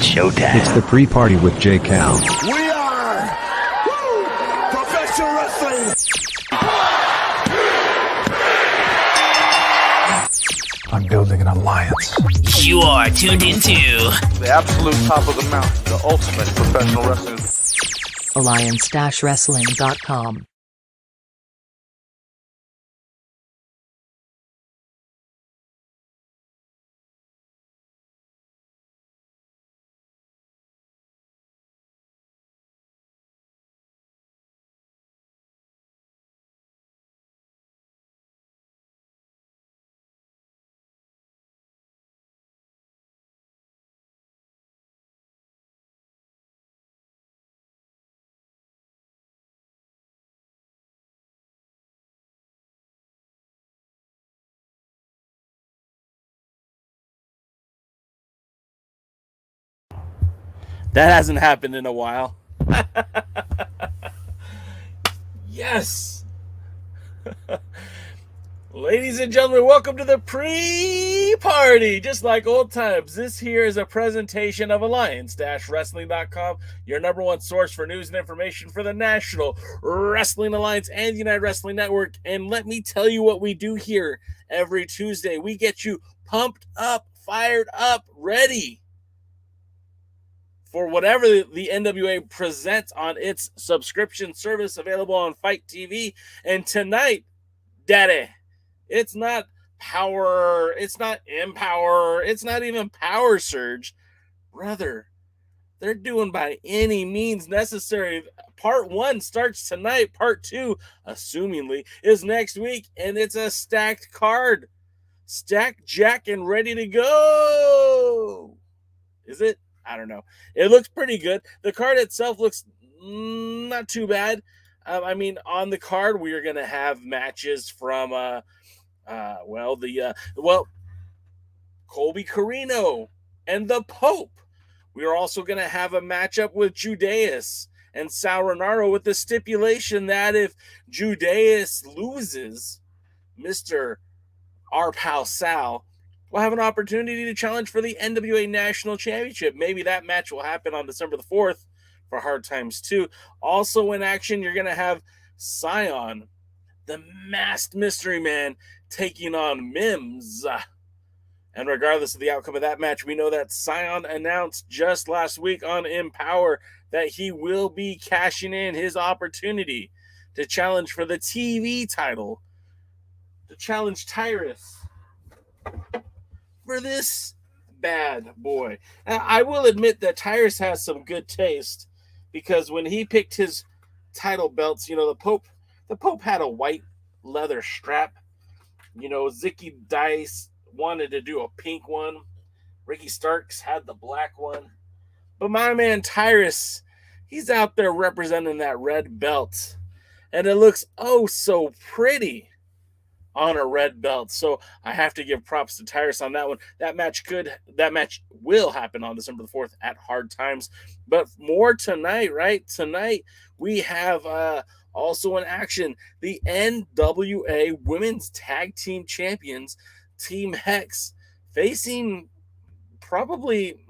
Showtime. It's the pre-party with J. Cal. We are professional wrestling. I'm building an alliance. You are tuned into the absolute top of the mountain, the ultimate professional wrestling. Alliance-wrestling.com. That hasn't happened in a while. Yes. Ladies and gentlemen, welcome to the pre-party. Just like old times, this here is a presentation of Alliance-Wrestling.com, your number one source for news and information for the National Wrestling Alliance and United Wrestling Network. And let me tell you what we do here every Tuesday. We get you pumped up, fired up, ready for whatever the NWA presents on its subscription service available on FITE TV. And tonight, Daddy, it's not Power, it's not Empower, it's not even Power Surge. Brother, they're doing by any means necessary. Part 1 starts tonight. Part 2, assumingly, is next week. And it's a stacked card. Stacked, jack, and ready to go. Is it? I don't know. It looks pretty good. The card itself looks not too bad. I mean, on the card, we are going to have matches from, Colby Corino and the Pope. We are also going to have a matchup with Judais and SAl Rinauro, with the stipulation that if Judais loses, Mr. Our pal Sal will have an opportunity to challenge for the NWA National Championship. Maybe that match will happen on December the 4th for Hard Times 2. Also in action, you're going to have Cyon, the masked mystery man, taking on Mims. And regardless of the outcome of that match, we know that Cyon announced just last week on Empower that he will be cashing in his opportunity to challenge for the TV title, to challenge Tyrus for this bad boy. Now, I will admit that Tyrus has some good taste, because when he picked his title belts, you know, the Pope had a white leather strap. You know, Zicky Dice wanted to do a pink one. Ricky Starks had the black one. But my man Tyrus, he's out there representing that red belt. And it looks oh so pretty on a red belt. So I have to give props to Tyrus on that one. That match will happen on December the 4th at Hard Times. But more tonight, right? Tonight we have also in action the NWA Women's Tag Team Champions, Team Hex, facing probably,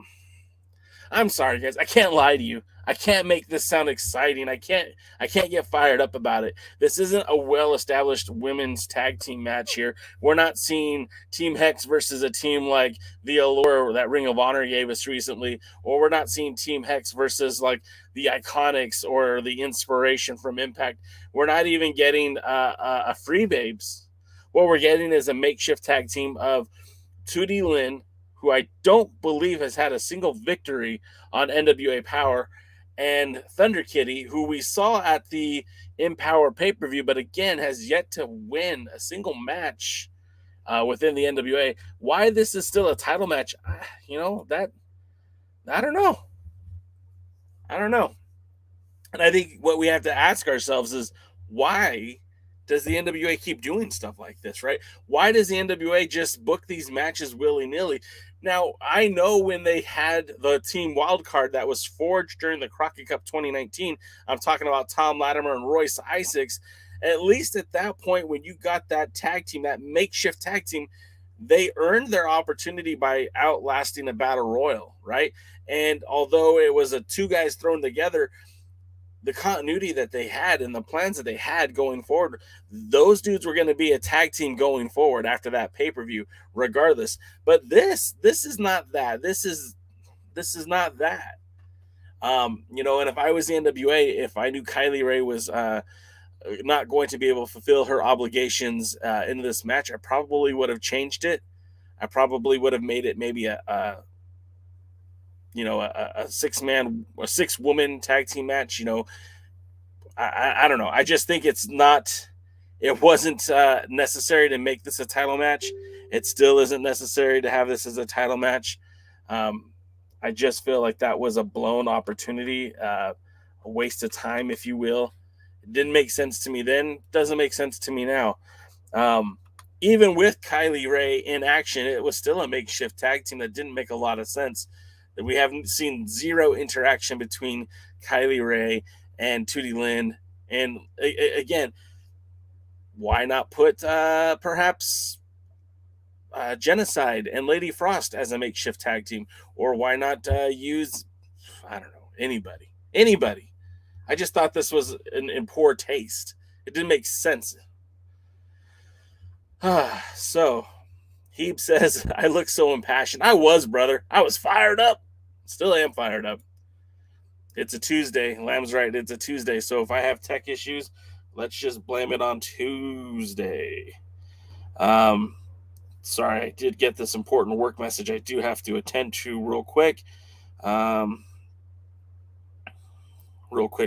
I'm sorry guys, I can't lie to you. I can't make this sound exciting. I can't get fired up about it. This isn't a well-established women's tag team match here. We're not seeing Team Hex versus a team like the Allure that Ring of Honor gave us recently, or we're not seeing Team Hex versus like the Iconics or the Inspiration from Impact. We're not even getting a Free Babes. What we're getting is a makeshift tag team of Tootie Lynn, who I don't believe has had a single victory on NWA Power, and Thunder Kitty, who we saw at the Empower pay-per-view, but again has yet to win a single match within the NWA. Why this is still a title match, that I don't know. And I think what we have to ask ourselves is, why does the NWA keep doing stuff like this, right? Why does the NWA just book these matches willy-nilly? Now, I know when they had the team wildcard that was forged during the Crockett Cup 2019, I'm talking about Tom Latimer and Royce Isaacs. At least at that point, when you got that tag team, that makeshift tag team, they earned their opportunity by outlasting a battle royal, right? And although it was a two guys thrown together, the continuity that they had and the plans that they had going forward, those dudes were going to be a tag team going forward after that pay-per-view, regardless. But this is not that. This is not that. And if I was the NWA, if I knew Kylie Rae was not going to be able to fulfill her obligations in this match, I probably would have changed it. I probably would have made it maybe a 6-woman tag team match. I don't know. I just think it wasn't necessary to make this a title match. It still isn't necessary to have this as a title match. I just feel like that was a blown opportunity, a waste of time, if you will. It didn't make sense to me then. Doesn't make sense to me now. Even with Kylie Rae in action, it was still a makeshift tag team that didn't make a lot of sense. That we haven't seen zero interaction between Kylie Rae and Tootie Lynn. And again, why not put perhaps Genocide and Lady Frost as a makeshift tag team? Or why not use, I don't know, anybody? I just thought this was in poor taste. It didn't make sense. So, Heap says, I look so impassioned. I was, brother. I was fired up. Still am fired up. It's a Tuesday. Lamb's right. It's a Tuesday. So if I have tech issues, let's just blame it on Tuesday. Sorry, I did get this important work message I do have to attend to real quick.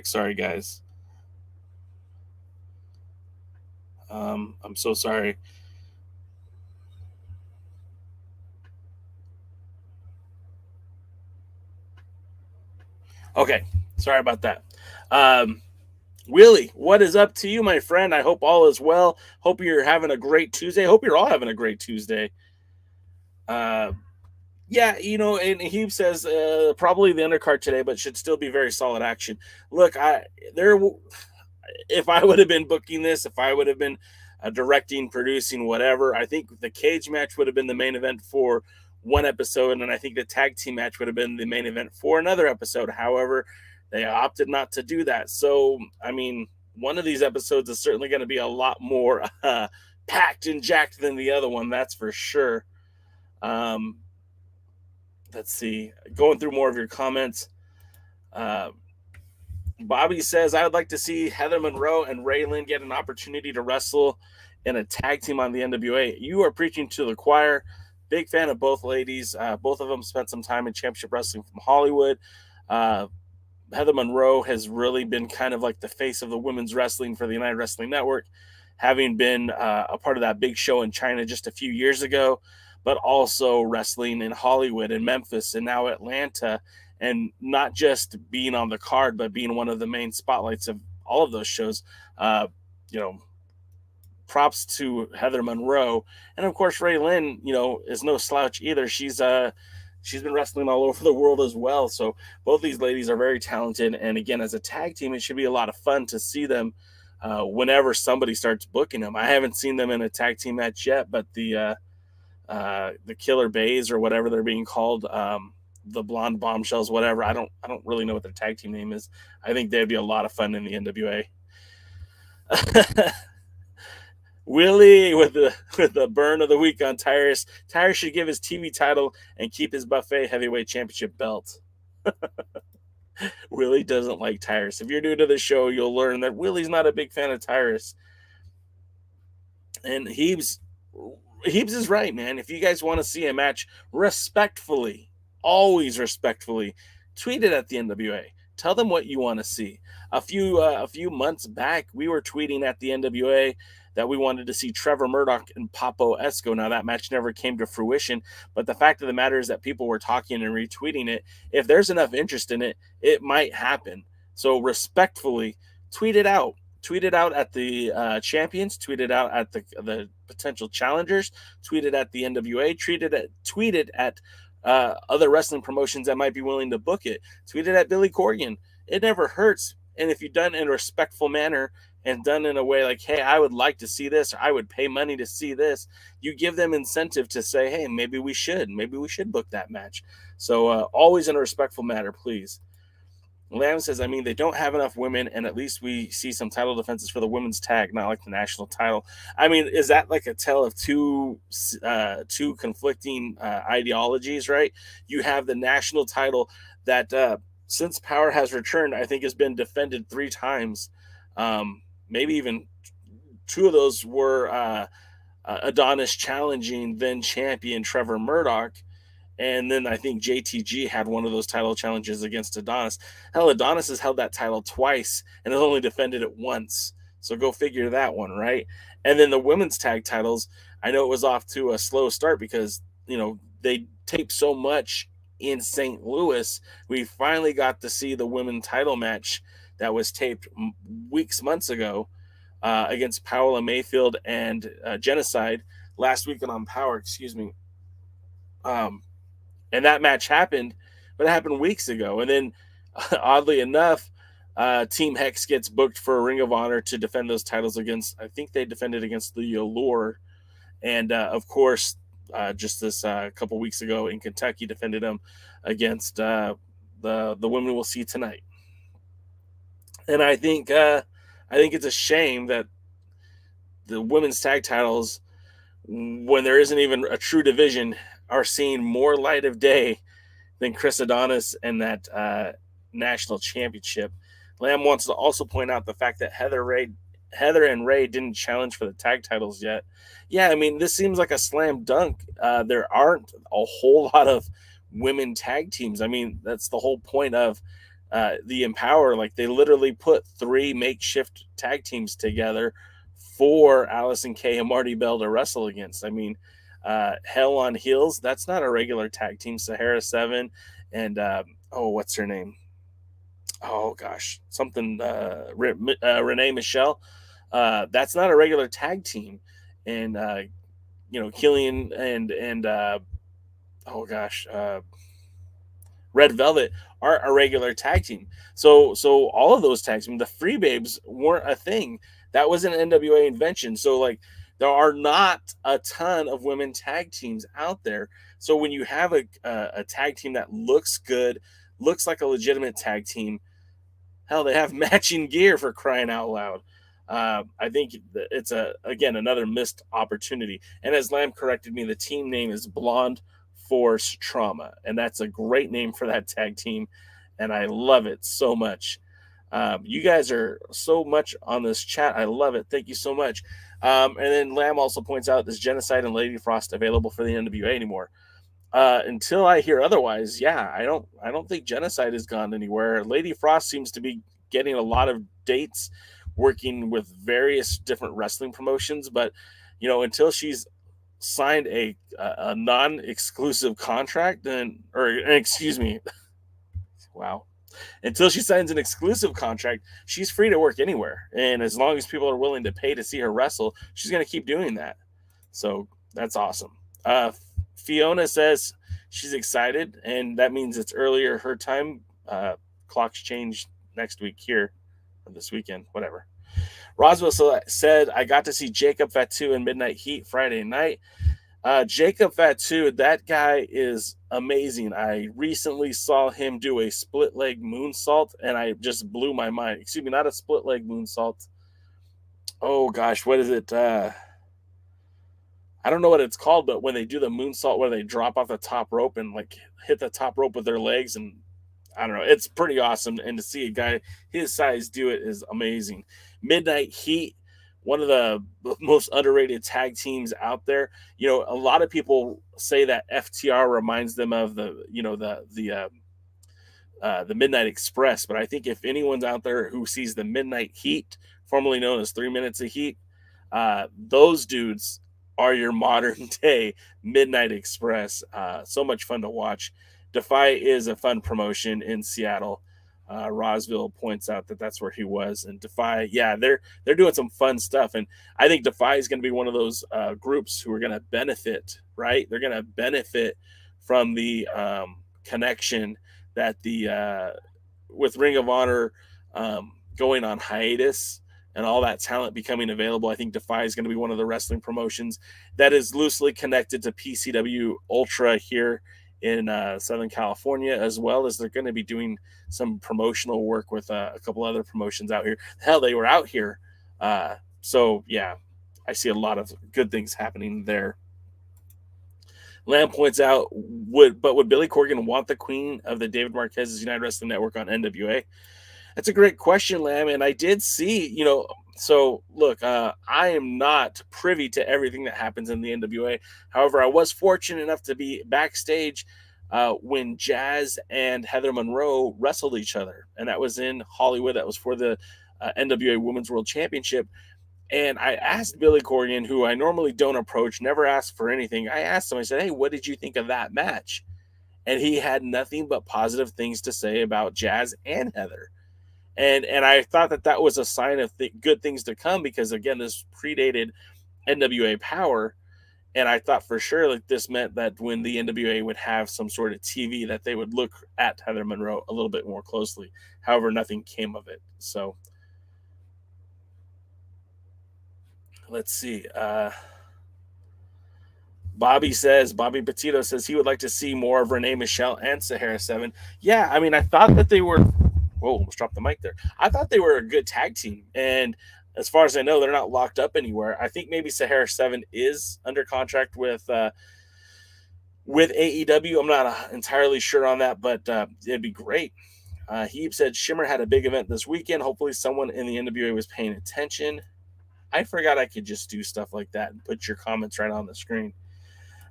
Sorry, guys. I'm so sorry. Okay, sorry about that. Willie, what is up to you, my friend? I hope all is well. Hope you're having a great Tuesday. Hope you're all having a great Tuesday. And he says probably the undercard today, but should still be very solid action. Look, if I would have been booking this, if I would have been directing, producing, whatever, I think the cage match would have been the main event for one episode, and I think the tag team match would have been the main event for another episode. However, they opted not to do that. So, I mean, one of these episodes is certainly going to be a lot more packed and jacked than the other one, that's for sure. Let's see. Going through more of your comments. Bobby says, I would like to see Heather Monroe and Ray Lynn get an opportunity to wrestle in a tag team on the NWA. You are preaching to the choir. Big fan of both ladies. Both of them spent some time in Championship Wrestling from Hollywood. Heather Monroe has really been kind of like the face of the women's wrestling for the United Wrestling Network, having been a part of that big show in China just a few years ago, but also wrestling in Hollywood and Memphis and now Atlanta, and not just being on the card, but being one of the main spotlights of all of those shows. Props to Heather Monroe. And of course, Ray Lynn, is no slouch either. She's been wrestling all over the world as well. So both these ladies are very talented. And again, as a tag team, it should be a lot of fun to see them whenever somebody starts booking them. I haven't seen them in a tag team match yet, but the Killer Bays or whatever they're being called, the Blonde Bombshells, whatever. I don't really know what their tag team name is. I think they'd be a lot of fun in the NWA. Willie with the burn of the week on Tyrus. Tyrus should give his TV title and keep his buffet heavyweight championship belt. Willie doesn't like Tyrus. If you're new to the show, you'll learn that Willie's not a big fan of Tyrus. And Heebs is right, man. If you guys want to see a match respectfully, always respectfully, tweet it at the NWA. Tell them what you want to see. A few months back, we were tweeting at the NWA that we wanted to see Trevor Murdoch and Papo Esco. Now, that match never came to fruition, but the fact of the matter is that people were talking and retweeting it. If there's enough interest in it, it might happen. So respectfully, tweet it out. Tweet it out at the champions. Tweet it out at the potential challengers. Tweet it at the NWA. Tweet it at other wrestling promotions that might be willing to book it. Tweet it at Billy Corgan. It never hurts. And if you've done it in a respectful manner and done in a way like, hey, I would like to see this, or I would pay money to see this, you give them incentive to say, hey, maybe we should book that match. So always in a respectful manner, please. Lamb says, I mean, they don't have enough women, and at least we see some title defenses for the women's tag, not like the national title. I mean, is that like a tale of two conflicting ideologies, right? You have the national title that since Power has returned, I think has been defended 3 times. Maybe even 2 of those were Adonis challenging then champion Trevor Murdoch. And then I think JTG had one of those title challenges against Adonis. Hell, Adonis has held that title twice and has only defended it once. So go figure that one, right? And then the women's tag titles, I know it was off to a slow start because, you know, they taped so much in St. Louis. We finally got to see the women's title match that was taped months ago against Paola Mayfield and Genocide last weekend on Power, excuse me. And that match happened, but it happened weeks ago. And then, oddly enough, Team Hex gets booked for a Ring of Honor to defend those titles against, I think they defended against the Allure. And, of course, just this couple weeks ago in Kentucky, defended them against the women we'll see tonight. And I think it's a shame that the women's tag titles, when there isn't even a true division, are seeing more light of day than Chris Adonis and that national championship. Lamb wants to also point out the fact that Heather and Ray didn't challenge for the tag titles yet. Yeah, I mean, this seems like a slam dunk. There aren't a whole lot of women tag teams. I mean, that's the whole point of the Empower. Like, they literally put 3 makeshift tag teams together for Allison Kay and Marty Bell to wrestle against. I mean, Hell on Heels, that's not a regular tag team. Sahara 7 and what's her name? Oh gosh, something Renee Michelle. That's not a regular tag team. And Killian and Red Velvet aren't a regular tag team. So all of those tag teams, the Free Babes weren't a thing. That was an NWA invention. So like, there are not a ton of women tag teams out there. So when you have a tag team that looks good, looks like a legitimate tag team, hell, they have matching gear, for crying out loud. I think it's another missed opportunity. And as Lamb corrected me, the team name is Blonde Force Trauma, and that's a great name for that tag team, and I love it so much. You guys are so much on this chat. I love it. Thank you so much. And then Lamb also points out, is Genocide and Lady Frost available for the NWA anymore? Until I hear otherwise, yeah, I don't think Genocide has gone anywhere. Lady Frost seems to be getting a lot of dates, working with various different wrestling promotions, but until she's signed a non-exclusive contract, until she signs an exclusive contract, she's free to work anywhere. And as long as people are willing to pay to see her wrestle, she's going to keep doing that. So that's awesome. Fiona says she's excited, and that means it's earlier her time. Clocks change next week here, or this weekend, whatever. Roswell said, I got to see Jacob Fatu in Midnight Heat Friday night. Jacob Fatu, that guy is amazing. I recently saw him do a split leg moonsault, and I just blew my mind. Excuse me, not a split leg moonsault. Oh gosh, what is it? I don't know what it's called, but when they do the moonsault where they drop off the top rope and like hit the top rope with their legs, and I don't know, it's pretty awesome. And to see a guy his size do it is amazing. Midnight Heat, one of the most underrated tag teams out there. You know, a lot of people say that FTR reminds them of the Midnight Express, but I think if anyone's out there who sees the Midnight Heat, formerly known as 3 Minutes of Heat, those dudes are your modern day Midnight Express. So much fun to watch. Defy is a fun promotion in Seattle. Rosville points out that that's where he was, and Defy, yeah, they're doing some fun stuff, and I think Defy is going to be one of those groups who are going to benefit, right? They're going to benefit from the connection that the with Ring of Honor going on hiatus and all that talent becoming available. I think Defy is going to be one of the wrestling promotions that is loosely connected to PCW Ultra here in Southern California, as well as they're going to be doing some promotional work with a couple other promotions out here. Hell, they were out here. So yeah, I see a lot of good things happening there. Lamb points out, would Billy Corgan want the queen of the David Marquez's United Wrestling Network on NWA? That's a great question, Lamb. And I did see, so look, I am not privy to everything that happens in the NWA. However, I was fortunate enough to be backstage when Jazz and Heather Monroe wrestled each other. And that was in Hollywood. That was for the NWA Women's World Championship. And I asked Billy Corgan, who I normally don't approach, never ask for anything. I asked him, I said, hey, what did you think of that match? And he had nothing but positive things to say about Jazz and Heather. And I thought that was a sign of good things to come, because, again, this predated NWA Power. And I thought for sure that this meant that when the NWA would have some sort of TV, that they would look at Heather Monroe a little bit more closely. However, nothing came of it. So let's see. Bobby Petito says he would like to see more of Renee Michelle and Sahara 7. Yeah, I mean, I thought that they were... Whoa, almost dropped the mic there. I thought they were a good tag team. And as far as I know, they're not locked up anywhere. I think maybe Sahara 7 is under contract with AEW. I'm not entirely sure on that, but it'd be great. He said Shimmer had a big event this weekend. Hopefully someone in the NWA was paying attention. I forgot I could just do stuff like that and put your comments right on the screen.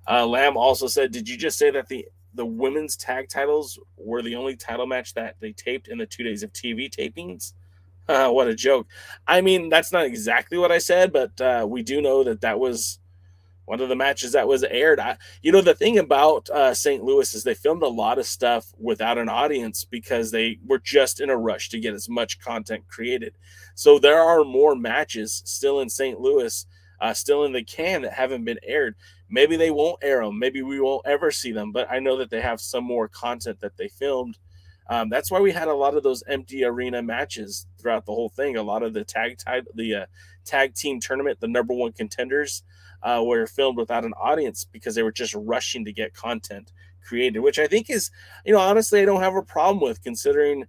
Lamb also said, did you just say that the women's tag titles were the only title match that they taped in the 2 days of TV tapings? What a joke. I mean, that's not exactly what I said, but we do know that was one of the matches that was aired. The thing about St. Louis is they filmed a lot of stuff without an audience because they were just in a rush to get as much content created. So there are more matches still in St. Louis, still in the can, that haven't been aired. Maybe they won't air them. Maybe we won't ever see them. But I know that they have some more content that they filmed. That's why we had a lot of those empty arena matches throughout the whole thing. A lot of the tag team tournament, the number one contenders, were filmed without an audience because they were just rushing to get content created, which I think is, honestly, I don't have a problem with, considering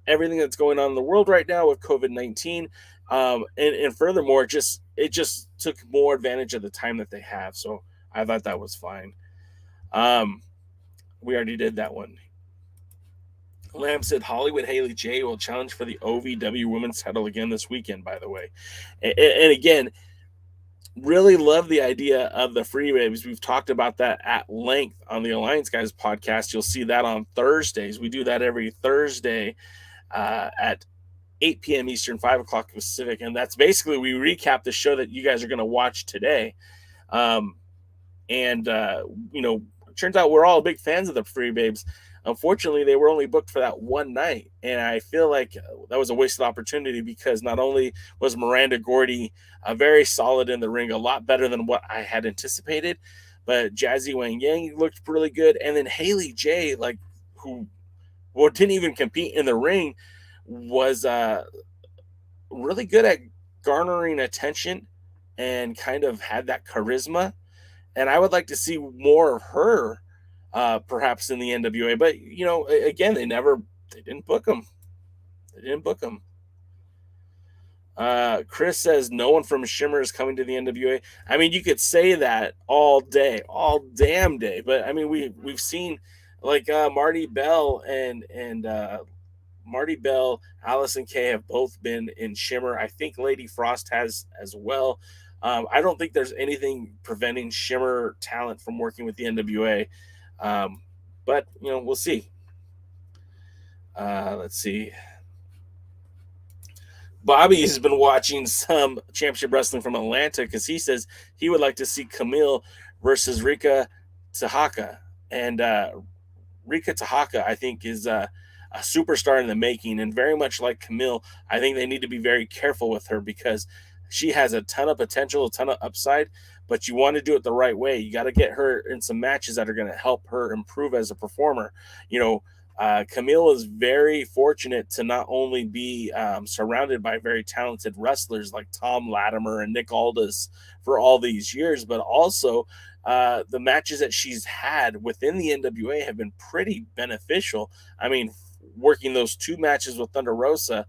everything that's going on in the world right now with COVID-19. And furthermore, it just took more advantage of the time that they have. So I thought that was fine. We already did that one. Lamb said Hollywood Haley J will challenge for the OVW women's title again this weekend, by the way. And again, really love the idea of the free waves. We've talked about that at length on the Alliance Guys podcast. You'll see that on Thursdays. We do that every Thursday at 8 p.m. Eastern, 5 o'clock Pacific. And that's basically, we recap the show that you guys are going to watch today. Turns out we're all big fans of the Free Babes. Unfortunately, they were only booked for that one night, and I feel like that was a wasted opportunity, because not only was Miranda Gordy very solid in the ring, a lot better than what I had anticipated, but Jazzy Wang Yang looked really good, and then Haley J, who didn't even compete in the ring, was really good at garnering attention and kind of had that charisma. And I would like to see more of her, perhaps in the NWA. But, you know, again, they didn't book them. They didn't book them. Chris says no one from Shimmer is coming to the NWA. I mean, you could say that all day, all damn day. But I mean, we've seen like Marty Bell and Marty Bell, Allison Kay have both been in Shimmer. I think Lady Frost has as well. I don't think there's anything preventing Shimmer talent from working with the NWA. But, you know, we'll see. Let's see. Bobby has been watching some championship wrestling from Atlanta because he says he would like to see Camille versus Rika Tahaka. And Rika Tahaka, I think, is a superstar in the making. And very much like Camille, I think they need to be very careful with her because she has a ton of potential, a ton of upside, but you want to do it the right way. You got to get her in some matches that are going to help her improve as a performer. You know, Camille is very fortunate to not only be surrounded by very talented wrestlers like Tom Latimer and Nick Aldis for all these years, but also the matches that she's had within the NWA have been pretty beneficial. I mean, working those 2 matches with Thunder Rosa,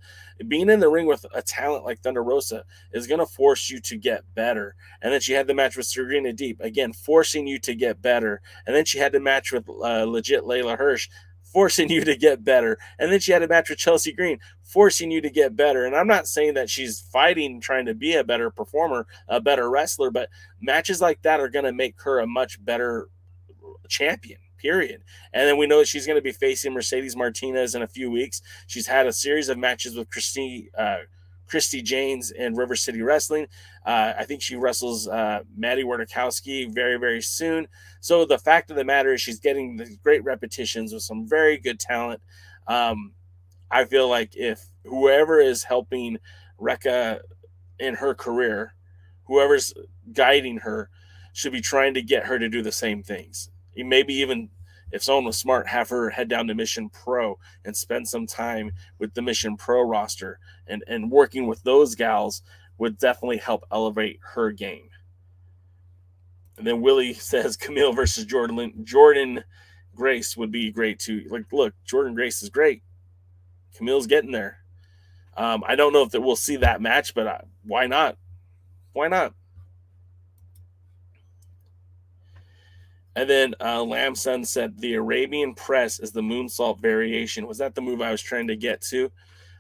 being in the ring with a talent like Thunder Rosa is going to force you to get better. And then she had the match with Serena Deep, again, forcing you to get better. And then she had the match with legit Layla Hirsch, forcing you to get better. And then she had a match with Chelsea Green, forcing you to get better. And I'm not saying that she's fighting, trying to be a better performer, a better wrestler, but matches like that are going to make her a much better champion, period. And then we know that she's going to be facing Mercedes Martinez in a few weeks. She's had a series of matches with Christy Janes in River City Wrestling. I think she wrestles Maddie Werdakowski very, very soon. So the fact of the matter is she's getting the great repetitions with some very good talent. I feel like if whoever is helping Rekka in her career, whoever's guiding her, should be trying to get her to do the same things. Maybe even if someone was smart, have her head down to Mission Pro and spend some time with the Mission Pro roster and working with those gals would definitely help elevate her game. And then Willie says Camille versus Jordan Grace would be great too. Like, look, Jordan Grace is great. Camille's getting there. I don't know if we'll see that match, but why not? Why not? And then Lamson said the Arabian Press is the moonsault variation. Was that the move I was trying to get to?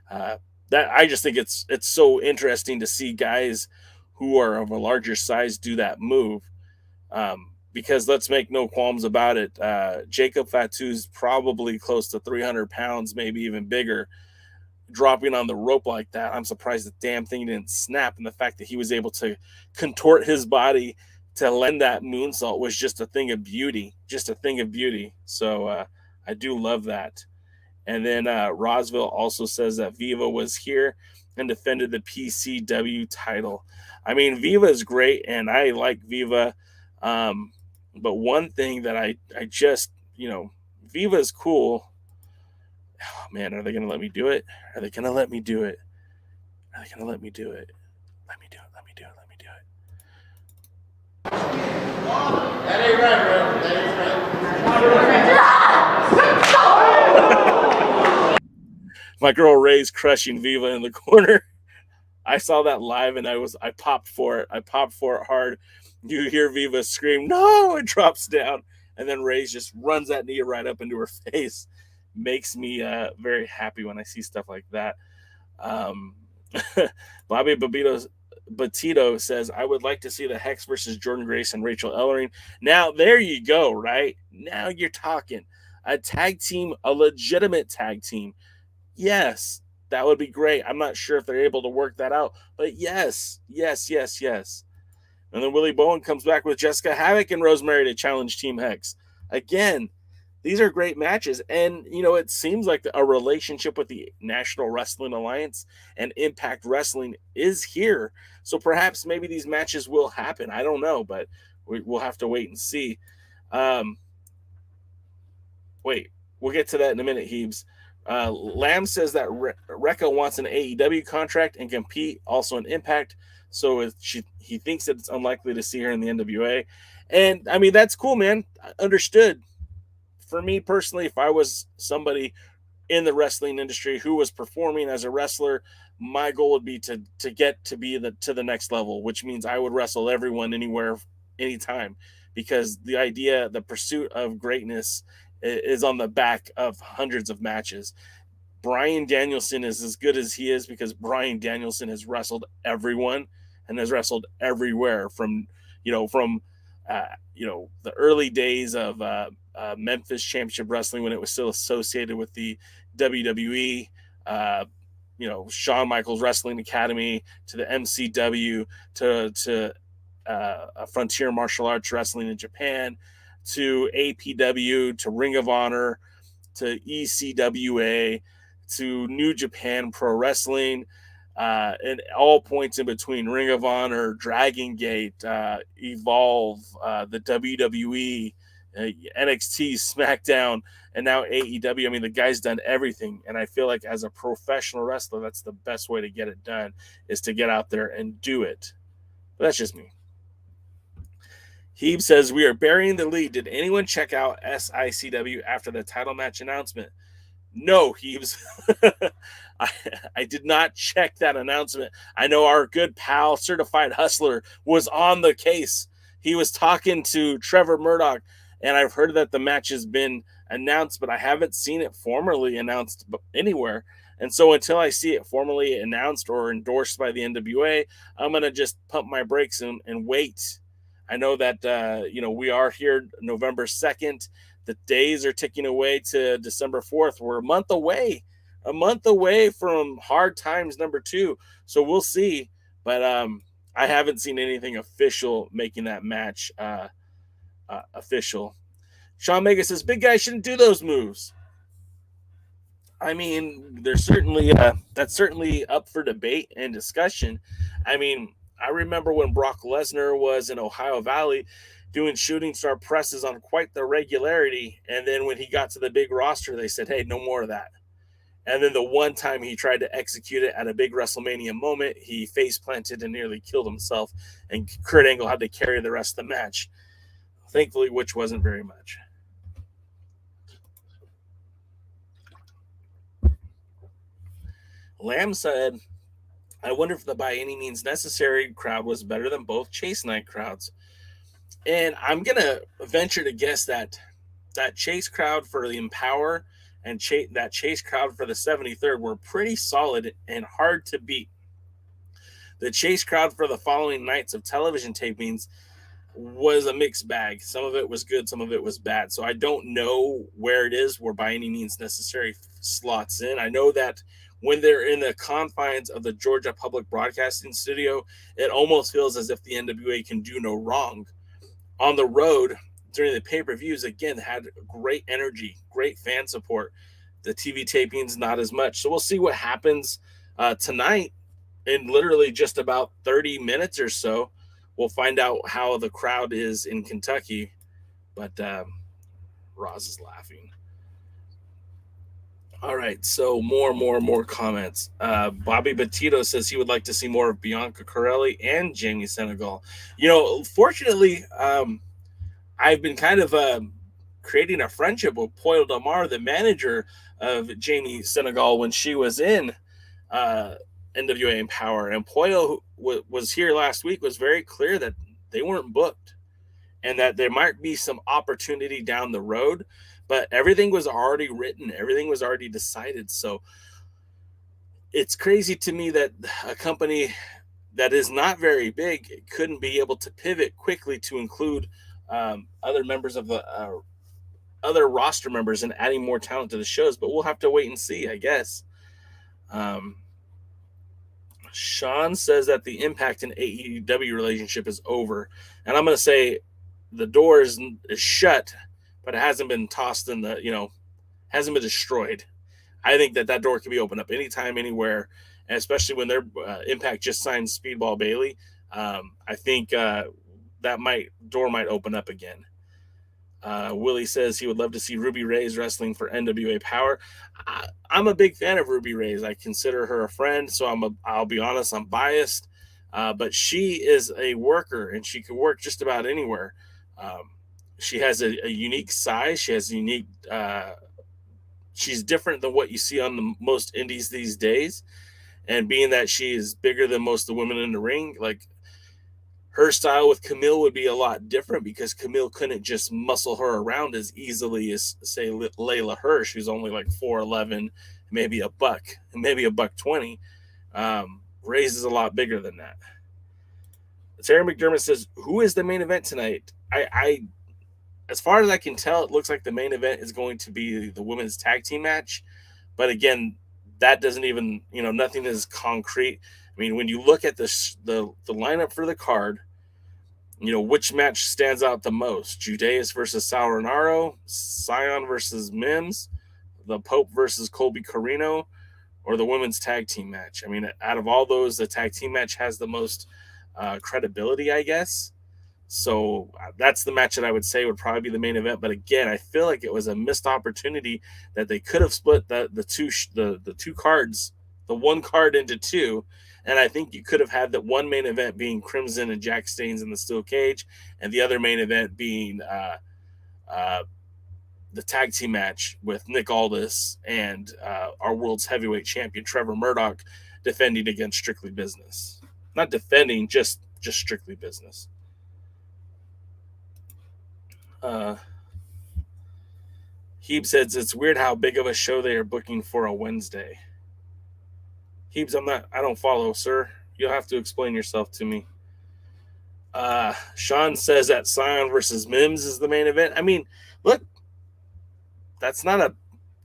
That I just think it's so interesting to see guys who are of a larger size do that move. Because let's make no qualms about it. Jacob Fatu's probably close to 300 pounds, maybe even bigger. Dropping on the rope like that, I'm surprised the damn thing didn't snap. And the fact that he was able to contort his body to lend that moonsault was just a thing of beauty, So I do love that. And then Rosville also says that Viva was here and defended the PCW title. I mean, Viva is great, and I like Viva. But one thing that I just, Viva is cool. Oh, man, are they going to let me do it? Let me do it. Let me do it. Let me do it. That ain't right, bro. That ain't right. My girl Ray's crushing Viva in the corner. I saw that live and I popped for it. I popped for it hard. You hear Viva scream, no, it drops down. And then Ray's just runs that knee right up into her face. Makes me very happy when I see stuff like that. Bobby Batito says, I would like to see the Hex versus Jordan Grace and Rachel Ellering. Now, there you go, right? Now you're talking. A tag team, a legitimate tag team. Yes, that would be great. I'm not sure if they're able to work that out, but yes. And then Willie Bowen comes back with Jessica Havoc and Rosemary to challenge Team Hex. Again, these are great matches. And, it seems like a relationship with the National Wrestling Alliance and Impact Wrestling is here. So perhaps maybe these matches will happen. I don't know, but we'll have to wait and see. We'll get to that in a minute, Heebs. Lamb says that Rekka wants an AEW contract and compete also an Impact. So he thinks that it's unlikely to see her in the NWA. And I mean, that's cool, man. Understood. For me personally, if I was somebody in the wrestling industry who was performing as a wrestler, my goal would be to get to be to the next level, which means I would wrestle everyone, anywhere, anytime, because the pursuit of greatness is on the back of hundreds of matches. Bryan Danielson is as good as he is because Bryan Danielson has wrestled everyone and has wrestled everywhere from the early days of Memphis Championship Wrestling when it was still associated with the WWE, Shawn Michaels Wrestling Academy, to the MCW, to Frontier Martial Arts Wrestling in Japan, to APW, to Ring of Honor, to ECWA, to New Japan Pro Wrestling, and all points in between: Ring of Honor, Dragon Gate, Evolve, the WWE, NXT, SmackDown, and now AEW. I mean, the guy's done everything, and I feel like as a professional wrestler, that's the best way to get it done, is to get out there and do it. But that's just me. Heeb says, we are burying the lead. Did anyone check out SICW after the title match announcement? No, Heaves. I did not check that announcement. I know our good pal, Certified Hustler, was on the case. He was talking to Trevor Murdoch, and I've heard that the match has been announced, but I haven't seen it formally announced anywhere. And so until I see it formally announced or endorsed by the NWA, I'm going to just pump my brakes and wait. I know that, we are here November 2nd. The days are ticking away to December 4th. We're a month away from Hard Times #2. So we'll see. But I haven't seen anything official making that match official. Sean Mega says, big guy shouldn't do those moves. I mean, there's certainly that's certainly up for debate and discussion. I mean, I remember when Brock Lesnar was in Ohio Valley doing shooting star presses on quite the regularity, and then when he got to the big roster, they said, hey, no more of that. And then the one time he tried to execute it at a big WrestleMania moment, he face planted and nearly killed himself, and Kurt Angle had to carry the rest of the match, thankfully, which wasn't very much. Lamb said, I wonder if the By Any Means Necessary crowd was better than both Chase Night crowds. And I'm going to venture to guess that Chase crowd for the Empower and that Chase crowd for the 73rd were pretty solid and hard to beat. The Chase crowd for the following nights of television tapings was a mixed bag. Some of it was good, some of it was bad. So I don't know where it is where By Any Means Necessary slots in. I know that when they're in the confines of the Georgia Public Broadcasting Studio, it almost feels as if the NWA can do no wrong. On the road, during the pay-per-views, again, had great energy, great fan support. The TV tapings, not as much. So we'll see what happens tonight in literally just about 30 minutes or so. We'll find out how the crowd is in Kentucky. But Roz is laughing. All right, so more comments. Bobby Petito says he would like to see more of Bianca Corelli and Jamie Senegal. Fortunately, I've been kind of creating a friendship with Poyo Delmar, the manager of Jamie Senegal, when she was in NWA Empower. And Poyo was here last week, was very clear that they weren't booked and that there might be some opportunity down the road. But everything was already written. Everything was already decided. So it's crazy to me that a company that is not very big couldn't be able to pivot quickly to include other members of the other roster members and adding more talent to the shows. But we'll have to wait and see, I guess. Sean says that the Impact and AEW relationship is over. And I'm going to say the door is shut, but it hasn't been tossed in the, hasn't been destroyed. I think that door can be opened up anytime, anywhere, and especially when their Impact just signed Speedball Bailey. I think that door might open up again. Willie says he would love to see Ruby Reyes wrestling for NWA Power. I'm a big fan of Ruby Reyes. I consider her a friend, so I'll be honest, I'm biased. But she is a worker, and she can work just about anywhere. She has a unique size. She has a unique. She's different than what you see on the most indies these days. And being that she is bigger than most of the women in the ring, like her style with Camille would be a lot different because Camille couldn't just muscle her around as easily as, say, Layla Hirsch, who's only like 4'11", maybe a buck, maybe a buck 20. Raze is a lot bigger than that. Terry McDermott says, "Who is the main event tonight?" I as far as I can tell, it looks like the main event is going to be the women's tag team match. But again, that doesn't even, nothing is concrete. I mean, when you look at the lineup for the card, which match stands out the most? Judais versus SAl Rinauro, Cyon versus Mims, the Pope versus Colby Corino, or the women's tag team match. I mean, out of all those, the tag team match has the most credibility, I guess. So that's the match that I would say would probably be the main event. But again, I feel like it was a missed opportunity that they could have split the two cards, the one card into two. And I think you could have had that one main event being Crimson and Jack Staines in the steel cage, and the other main event being the tag team match with Nick Aldis and our world's heavyweight champion Trevor Murdoch defending against Strictly Business. Not defending, just Strictly Business. Heeb says it's weird how big of a show they are booking for a Wednesday. Heebs, I don't follow, sir. You'll have to explain yourself to me. Sean says that Cyon versus Mims is the main event. I mean, look, that's not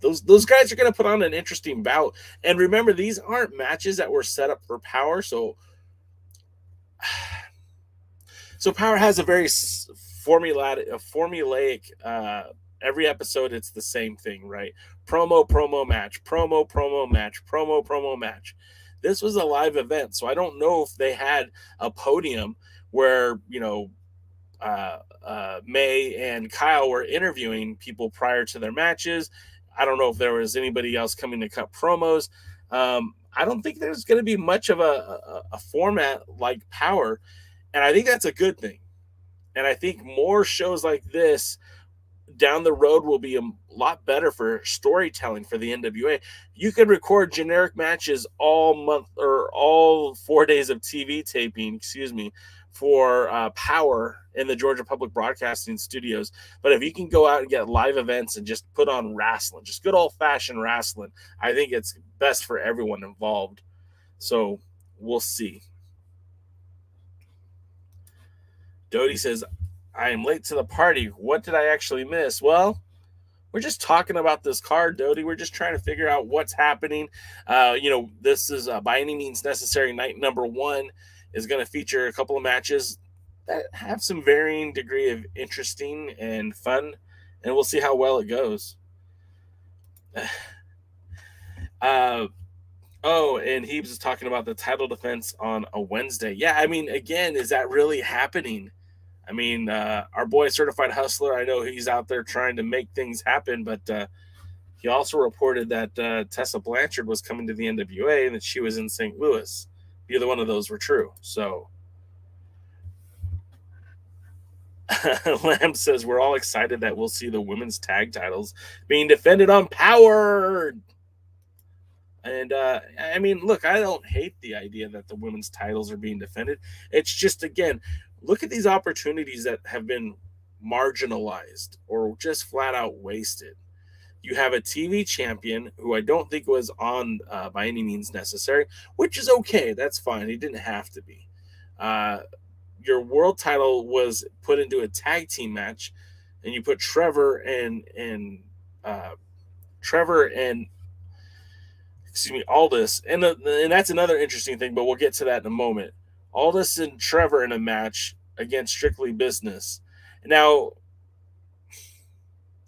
those guys are going to put on an interesting bout. And remember, these aren't matches that were set up for Power. So Power has a very formulaic, every episode it's the same thing, right? Promo match, promo match. This was a live event, so I don't know if they had a podium where May and Kyle were interviewing people prior to their matches. I don't know if there was anybody else coming to cut promos. I don't think there's going to be much of a format like Power, and I think that's a good thing. And I think more shows like this down the road will be a lot better for storytelling for the NWA. You could record generic matches all month or all 4 days of TV taping, for Power in the Georgia Public Broadcasting Studios. But if you can go out and get live events and just put on wrestling, just good old-fashioned wrestling, I think it's best for everyone involved. So we'll see. Dodie says, I am late to the party. What did I actually miss? Well, we're just talking about this card, Dodie. We're just trying to figure out what's happening. This is By Any Means Necessary. Night number 1 is going to feature a couple of matches that have some varying degree of interesting and fun, and we'll see how well it goes. And Heebs is talking about the title defense on a Wednesday. Yeah, I mean, again, is that really happening? I mean, our boy Certified Hustler, I know he's out there trying to make things happen, but he also reported that Tessa Blanchard was coming to the NWA and that she was in St. Louis. Neither one of those were true. So Lamb says we're all excited that we'll see the women's tag titles being defended on Power. And, I mean, look, I don't hate the idea that the women's titles are being defended. It's just, again, look at these opportunities that have been marginalized or just flat out wasted. You have a TV champion who I don't think was on By Any Means Necessary, which is okay. That's fine. He didn't have to be. Your world title was put into a tag team match, and you put Trevor and Aldis, and that's another interesting thing, but we'll get to that in a moment. Aldis and Trevor in a match against Strictly Business. Now,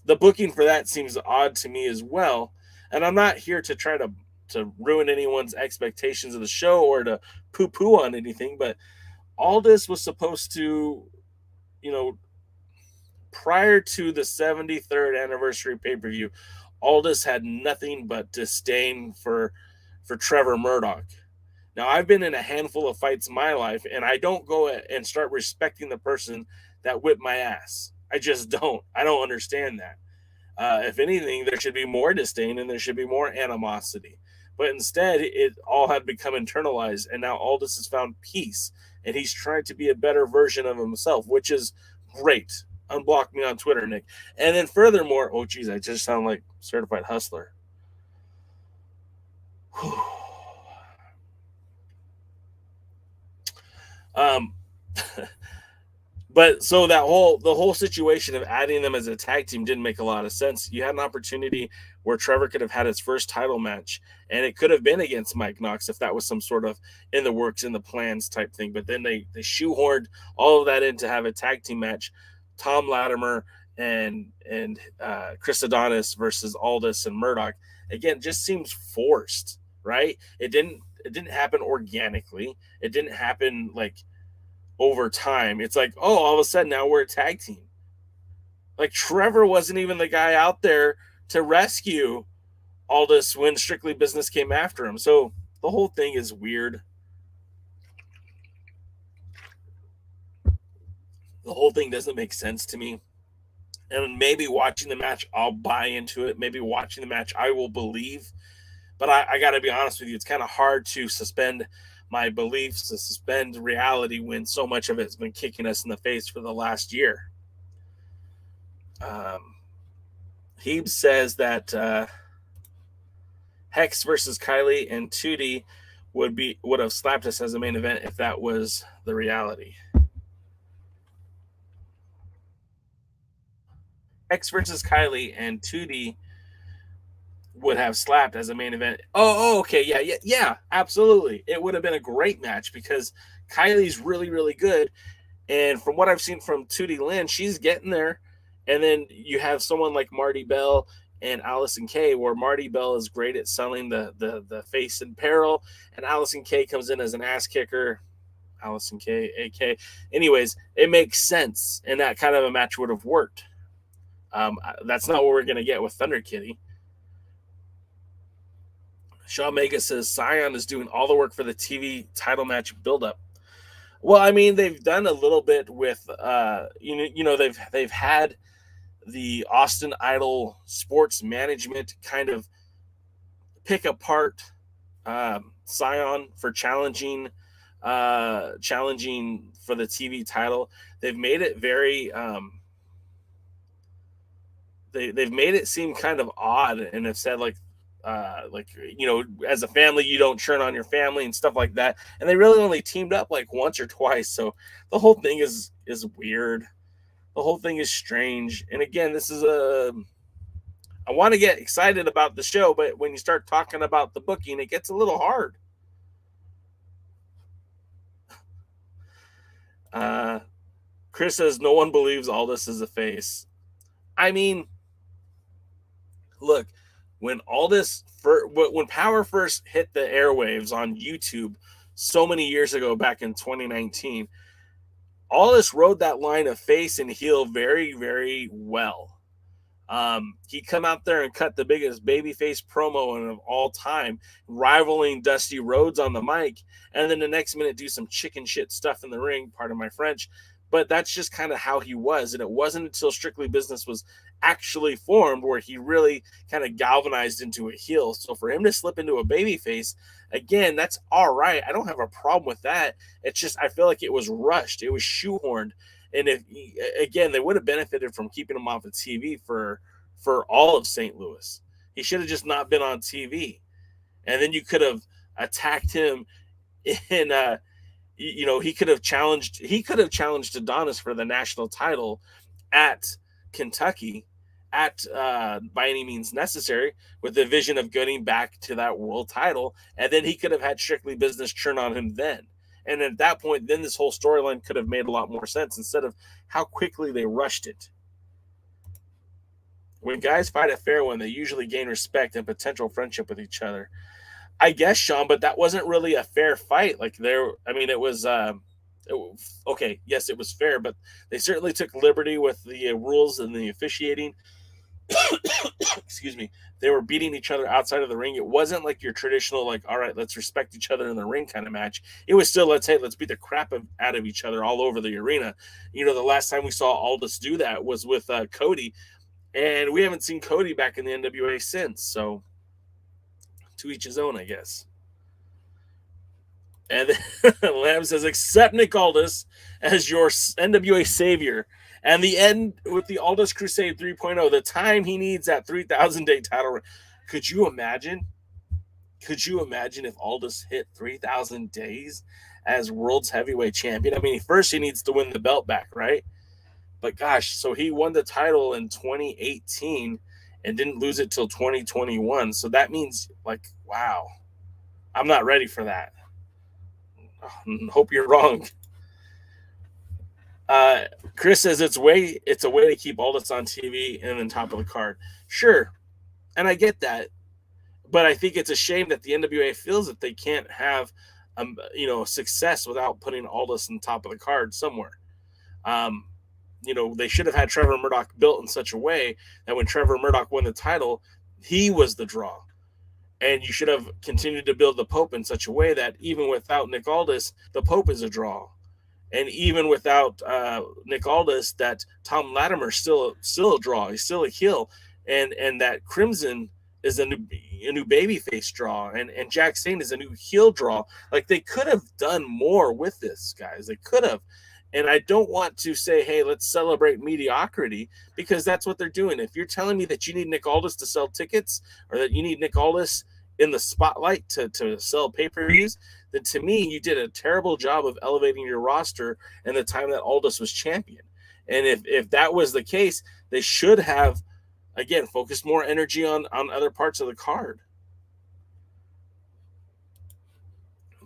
the booking for that seems odd to me as well, and I'm not here to try to ruin anyone's expectations of the show or to poo-poo on anything, but Aldis was supposed to, prior to the 73rd anniversary pay-per-view, Aldis had nothing but disdain for Trevor Murdoch. Now, I've been in a handful of fights in my life, and I don't go and start respecting the person that whipped my ass. I just don't. I don't understand that. If anything, there should be more disdain and there should be more animosity. But instead, it all had become internalized, and now Aldis has found peace, and he's trying to be a better version of himself, which is great. Unblock me on Twitter, Nick. And then furthermore, oh, geez, I just sound like certified hustler. But so the whole situation of adding them as a tag team didn't make a lot of sense. You had an opportunity where Trevor could have had his first title match, and it could have been against Mike Knox if that was some sort of in the works, in the plans type thing. But then they shoehorned all of that in to have a tag team match. Tom Latimer and Chris Adonis versus Aldis and Murdoch. Again, just seems forced, right? It didn't happen organically. It didn't happen like over time. It's like, oh, all of a sudden now we're a tag team. Like Trevor wasn't even the guy out there to rescue Aldis when Strictly Business came after him. So the whole thing is weird. The whole thing doesn't make sense to me. And maybe watching the match, I'll buy into it. Maybe watching the match, I will believe. But I got to be honest with you, it's kind of hard to suspend my beliefs, to suspend reality when so much of it's been kicking us in the face for the last year. Heeb says that Hex versus Kylie and Tootie would have slapped us as a main event if that was the reality. Hex versus Kylie and Tootie would have slapped as a main event. Oh, okay. Yeah, absolutely. It would have been a great match because Kylie's really, really good. And from what I've seen from Tootie Lynn, she's getting there. And then you have someone like Marty Bell and Allison Kay, where Marty Bell is great at selling the face in peril, and Allison Kay comes in as an ass kicker. Allison Kay, AK. Anyways, it makes sense, and that kind of a match would have worked. That's not what we're going to get with Thunder Kitty. Shaw Mega says Cyon is doing all the work for the TV title match buildup. Well, I mean, they've done a little bit with, they've had the Austin Idol sports management kind of pick apart Cyon for challenging for the TV title. They've made it very, they've made it seem kind of odd, and have said as a family, you don't turn on your family and stuff like that. And they really only teamed up like once or twice. So the whole thing is weird. The whole thing is strange. And again, I want to get excited about the show, but when you start talking about the booking, it gets a little hard. Chris says no one believes Aldis is a face. I mean, look, when Power first hit the airwaves on YouTube so many years ago, back in 2019, Aldis rode that line of face and heel very, very well. He come out there and cut the biggest babyface promo of all time, rivaling Dusty Rhodes on the mic, and then the next minute do some chicken shit stuff in the ring, pardon my French. But that's just kind of how he was. And it wasn't until Strictly Business was actually formed where he really kind of galvanized into a heel. So for him to slip into a babyface, again, that's all right. I don't have a problem with that. It's just I feel like it was rushed. It was shoehorned. And they would have benefited from keeping him off of TV for all of St. Louis. He should have just not been on TV. And then you could have attacked him in he could have challenged Adonis for the national title at Kentucky at By Any Means Necessary, with the vision of getting back to that world title. And then he could have had Strictly Business turn on him then. And at that point, then this whole storyline could have made a lot more sense instead of how quickly they rushed it. When guys fight a fair one, they usually gain respect and potential friendship with each other. I guess, Sean, but that wasn't really a fair fight. It was okay. Yes, it was fair, but they certainly took liberty with the rules and the officiating. excuse me, they were beating each other outside of the ring. It wasn't like your traditional, like, all right, let's respect each other in the ring kind of match. It was still, let's beat the crap out of each other all over the arena. You know, the last time we saw Aldis do that was with Cody, and we haven't seen Cody back in the NWA since. So to each his own, I guess. And Lamb says, accept Nick Aldis as your NWA savior. And the end with the Aldis Crusade 3.0, the time he needs that 3,000-day title run. Could you imagine? Could you imagine if Aldis hit 3,000 days as world's heavyweight champion? I mean, first he needs to win the belt back, right? But gosh, so he won the title in 2018 and didn't lose it till 2021. So that means, like, wow, I'm not ready for that. Hope you're wrong. Chris says it's a way to keep Aldis on TV and on top of the card. Sure, and I get that, but I think it's a shame that the NWA feels that they can't have success without putting Aldis on top of the card somewhere. They should have had Trevor Murdoch built in such a way that when Trevor Murdoch won the title, he was the draw. And you should have continued to build the Pope in such a way that even without Nick Aldis, the Pope is a draw. And even without Nick Aldis, that Tom Latimer's still a draw. He's still a heel. And that Crimson is a new babyface draw. And Jack Saint is a new heel draw. Like, they could have done more with this, guys. They could have. And I don't want to say, hey, let's celebrate mediocrity, because that's what they're doing. If you're telling me that you need Nick Aldis to sell tickets, or that you need Nick Aldis in the spotlight to sell pay-per-views, then to me, you did a terrible job of elevating your roster in the time that Aldis was champion. And if that was the case, they should have, again, focused more energy on other parts of the card.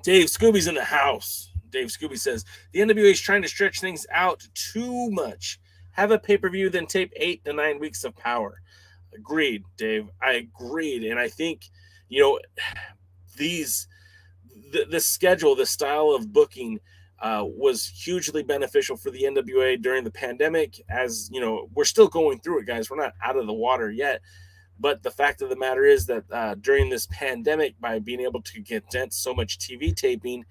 Dave Scooby's in the house. Dave Scooby says, the NWA is trying to stretch things out too much. Have a pay-per-view, then tape 8 to 9 weeks of Power. Agreed, Dave. I agreed. And I think, this schedule, the style of booking was hugely beneficial for the NWA during the pandemic. As, we're still going through it, guys. We're not out of the water yet. But the fact of the matter is that during this pandemic, by being able to condense so much TV taping,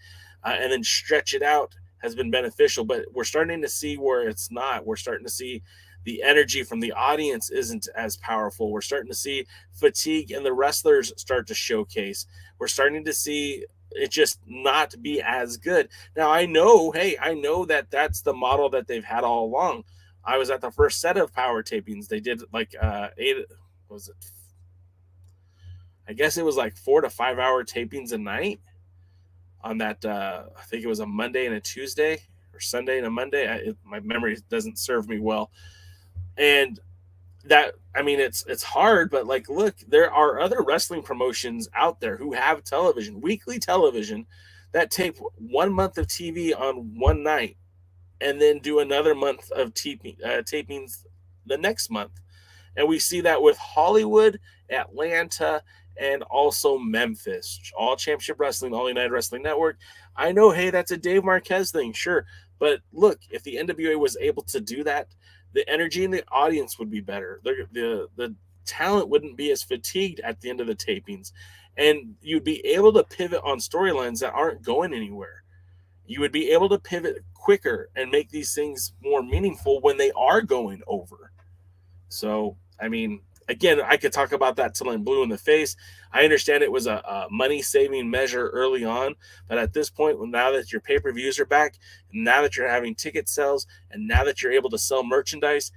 and then stretch it out has been beneficial. But we're starting to see where it's not. We're starting to see the energy from the audience isn't as powerful. We're starting to see fatigue and the wrestlers start to showcase. We're starting to see it just not be as good. Now, I know that that's the model that they've had all along. I was at the first set of Power tapings. They did like 8, was it? I guess it was like 4 to 5 hour tapings a night. On that, I think it was a Monday and a Tuesday, or Sunday and a Monday. My memory doesn't serve me well. And that, I mean, it's hard, but like, look, there are other wrestling promotions out there who have television, weekly television, that tape 1 month of TV on one night and then do another month of tapings the next month. And we see that with Hollywood, Atlanta, and also Memphis. All Championship Wrestling, All United Wrestling Network. I know, hey, that's a Dave Marquez thing, sure. But look, if the NWA was able to do that, the energy in the audience would be better. The talent wouldn't be as fatigued at the end of the tapings. And you'd be able to pivot on storylines that aren't going anywhere. You would be able to pivot quicker and make these things more meaningful when they are going over. So, I mean, again, I could talk about that till I'm blue in the face. I understand it was a money-saving measure early on, but at this point, now that your pay-per-views are back, and now that you're having ticket sales, and now that you're able to sell merchandise,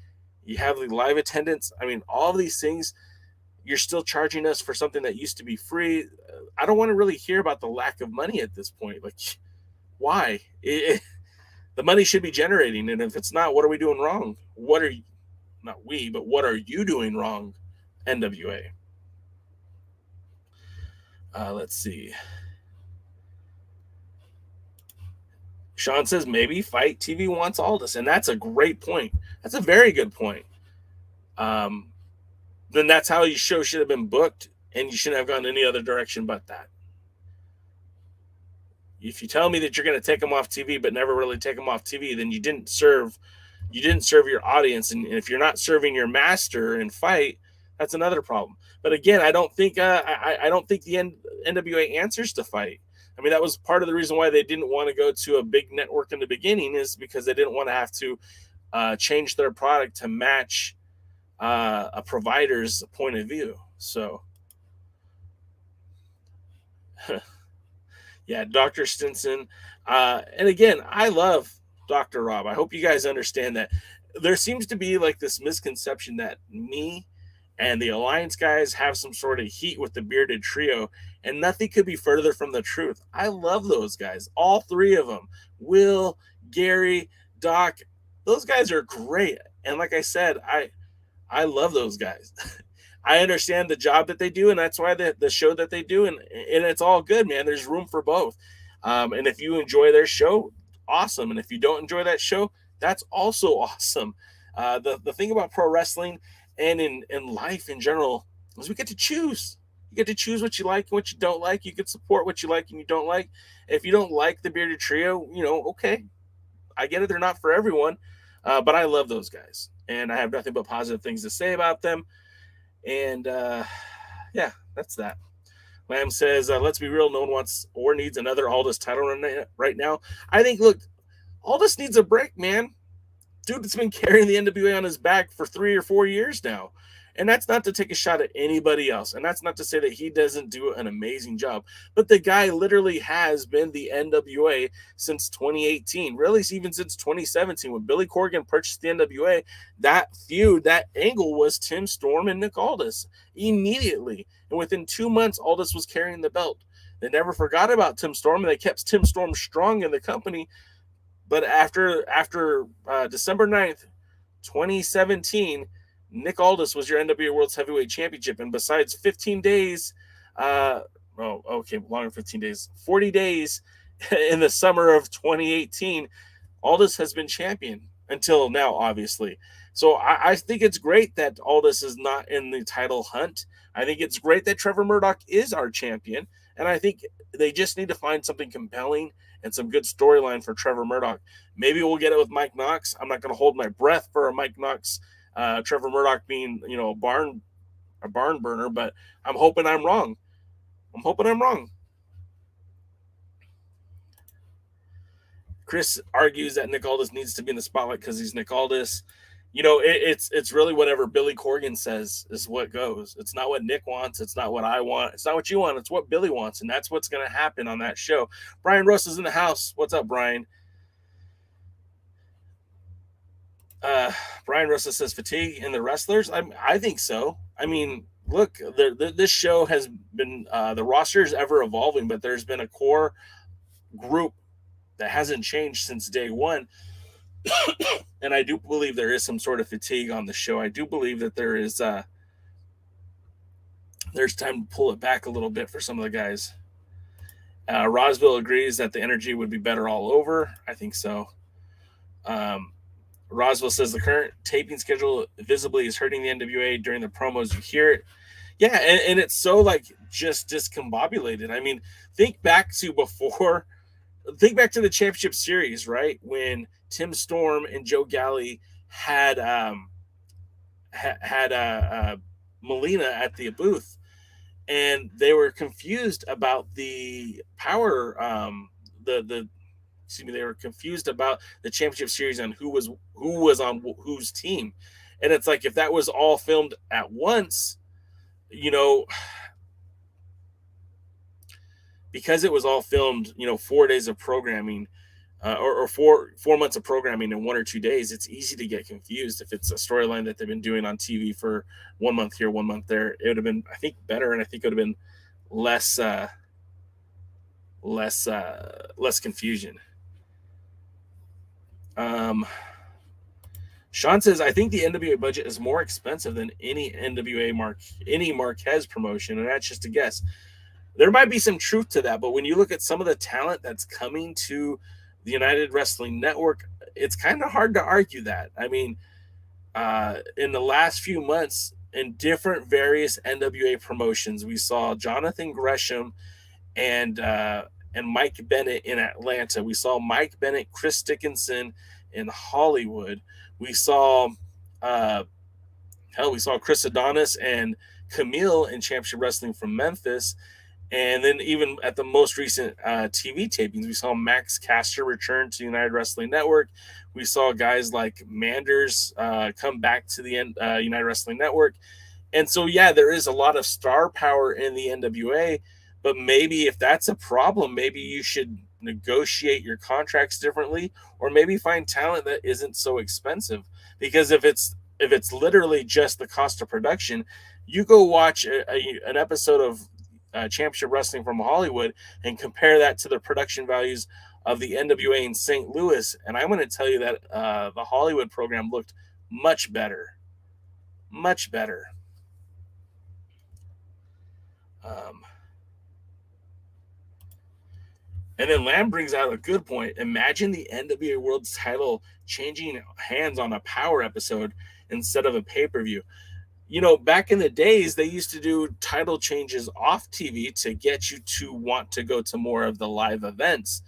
you have the live attendance. I mean, all of these things, you're still charging us for something that used to be free. I don't want to really hear about the lack of money at this point. Like, why? The money should be generating, and if it's not, what are we doing wrong? What are you doing wrong, NWA? Let's see. Sean says maybe FITE TV wants Aldis, and that's a great point. That's a very good point. Then that's how your show should have been booked, and you shouldn't have gone any other direction but that. If you tell me that you're going to take them off TV but never really take them off TV, then you didn't serve your audience. And if you're not serving your master in FITE, That's another problem. But again, I don't think I don't think the NWA answers to FITE. I mean, that was part of the reason why they didn't want to go to a big network in the beginning, is because they didn't want to have to change their product to match a provider's point of view. So, yeah, Dr. Stinson. And again, I love Dr. Rob. I hope you guys understand that there seems to be like this misconception that me and the Alliance guys have some sort of heat with the bearded trio, and nothing could be further from the truth. I love those guys, all three of them. Will, Gary, Doc, those guys are great. And like I said, I love those guys. I understand the job that they do, and that's why the show that they do, and it's all good, man. There's room for both. And if you enjoy their show, awesome. And if you don't enjoy that show, that's also awesome. The thing about pro wrestling and in life in general is we get to choose. You get to choose what you like and what you don't like. You can support what you like and you don't like. If you don't like the bearded trio, okay, I get it. They're not for everyone, but I love those guys, and I have nothing but positive things to say about them. And yeah, that's that. Lamb says, let's be real, no one wants or needs another Aldis title run right now. I think, look, Aldis needs a break, man. Dude, it's been carrying the NWA on his back for 3 or 4 years now. And that's not to take a shot at anybody else. And that's not to say that he doesn't do an amazing job. But the guy literally has been the NWA since 2018. Really, even since 2017. When Billy Corgan purchased the NWA, that feud, that angle was Tim Storm and Nick Aldis. Immediately. And within 2 months, Aldis was carrying the belt. They never forgot about Tim Storm, and they kept Tim Storm strong in the company. But after December 9th, 2017, Nick Aldis was your NWA World's Heavyweight Championship. And besides 15 days, longer than 15 days, 40 days in the summer of 2018, Aldis has been champion until now, obviously. So I think it's great that Aldis is not in the title hunt. I think it's great that Trevor Murdoch is our champion. And I think they just need to find something compelling and some good storyline for Trevor Murdoch. Maybe we'll get it with Mike Knox. I'm not going to hold my breath for a Mike Knox, Trevor Murdoch being, a barn burner, but I'm hoping I'm wrong. Chris argues that Nick Aldis needs to be in the spotlight because he's Nick Aldis. It's really whatever Billy Corgan says is what goes. It's not what Nick wants. It's not what I want. It's not what you want. It's what Billy wants, and that's what's going to happen on that show. Brian Russ is in the house. What's up, Brian? Brian Russ says fatigue in the wrestlers. I think so. I mean, look, this show has been the roster is ever evolving, but there's been a core group that hasn't changed since day one. And I do believe there is some sort of fatigue on the show. I do believe that there is there's time to pull it back a little bit for some of the guys. Rosville agrees that the energy would be better all over. I think so. Roswell says the current taping schedule visibly is hurting the NWA during the promos. You hear it. Yeah, and it's so just discombobulated. I mean, think back to the championship series, right? When Tim Storm and Joe Galley had Molina at the booth, and they were confused about the power. They were confused about the championship series and who was on whose team, and it's like if that was all filmed at once, because it was all filmed, 4 days of programming, or 4 months of programming in 1 or 2 days, it's easy to get confused. If it's a storyline that they've been doing on TV for 1 month here, 1 month there, it would have been, I think, better, and I think it would have been less confusion. Sean says, I think the NWA budget is more expensive than any any Marquez promotion, and that's just a guess. There might be some truth to that, but when you look at some of the talent that's coming to the United Wrestling Network, it's kind of hard to argue that. I mean, in the last few months, in different various NWA promotions, we saw Jonathan Gresham and Mike Bennett in Atlanta. We saw Mike Bennett, Chris Dickinson in Hollywood. We saw Hell, we saw Chris Adonis and Camille in Championship Wrestling from Memphis. And then even at the most recent TV tapings, we saw Max Caster return to United Wrestling Network. We saw guys like Manders come back to the United Wrestling Network. And so, yeah, there is a lot of star power in the NWA. But maybe if that's a problem, maybe you should negotiate your contracts differently, or maybe find talent that isn't so expensive. Because if it's literally just the cost of production, you go watch an episode of Championship Wrestling from Hollywood and compare that to the production values of the NWA in St. Louis, and I'm going to tell you that the Hollywood program looked much better. Much better. And then Lamb brings out a good point. Imagine the NWA World title changing hands on a Power episode instead of a pay-per-view. You know, back in the days, they used to do title changes off TV to get you to want to go to more of the live events.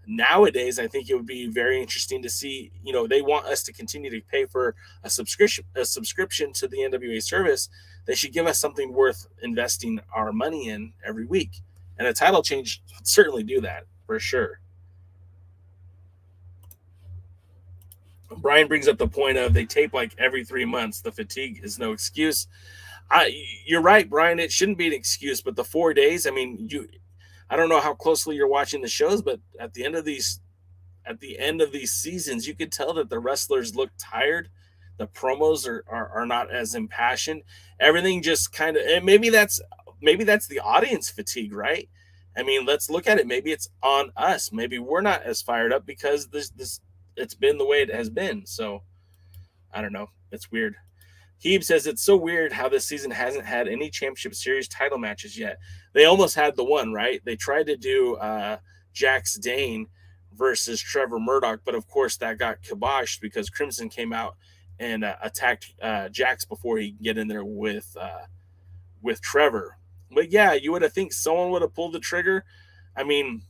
Nowadays, I think it would be very interesting to see, you know, they want us to continue to pay for a subscription to the NWA service. They should give us something worth investing our money in every week. And a title change would certainly do that, for sure. Brian brings up the point of they tape like every 3 months. The fatigue is no excuse. You're right, Brian. It shouldn't be an excuse, but the 4 days, I mean, I don't know how closely you're watching the shows, but at the end of these seasons, you could tell that the wrestlers look tired. The promos are not as impassioned. Everything just kind of, and maybe that's the audience fatigue, right? I mean, let's look at it. Maybe it's on us. Maybe we're not as fired up because this it's been the way it has been. So I don't know. It's weird. Heeb says it's so weird how this season hasn't had any championship series title matches yet. They almost had the one, right? They tried to do Jax Dane versus Trevor Murdoch, but of course that got kiboshed because Crimson came out and attacked Jax before he could get in there with Trevor. But yeah, you would have think someone would have pulled the trigger. I mean,